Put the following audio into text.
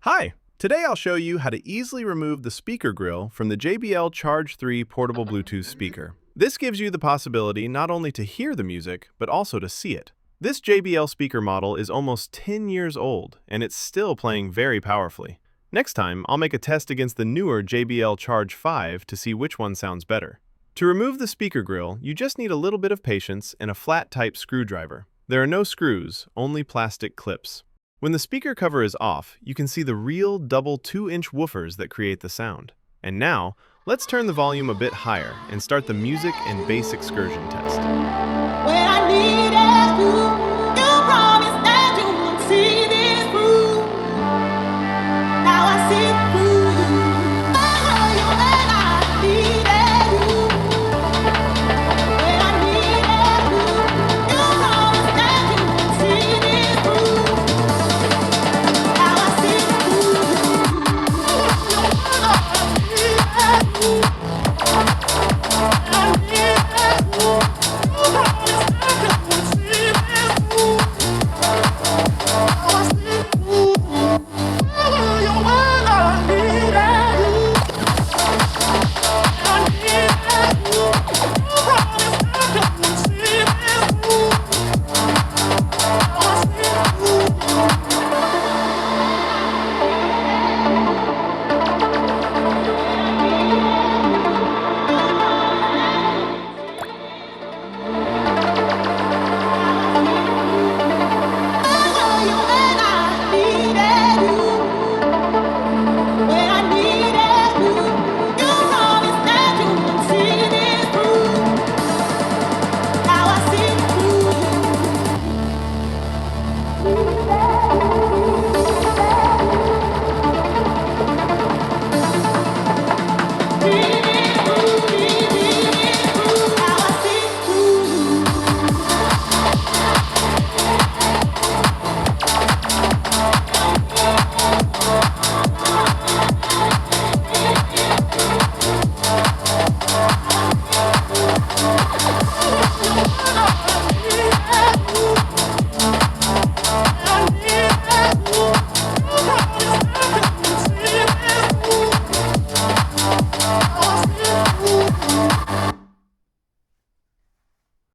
Hi! Today I'll show you how to easily remove the speaker grill from the JBL Charge 3 portable Bluetooth speaker. This gives you the possibility not only to hear the music, but also to see it. This JBL speaker model is almost 10 years old, and it's still playing very powerfully. Next time, I'll make a test against the newer JBL Charge 5 to see which one sounds better. To remove the speaker grill, you just need a little bit of patience and a flat-type screwdriver. There are no screws, only plastic clips. When the speaker cover is off, you can see the real double 2-inch woofers that create the sound. And now, let's turn the volume a bit higher and start the music and Bass-Excursion test. When I needed you.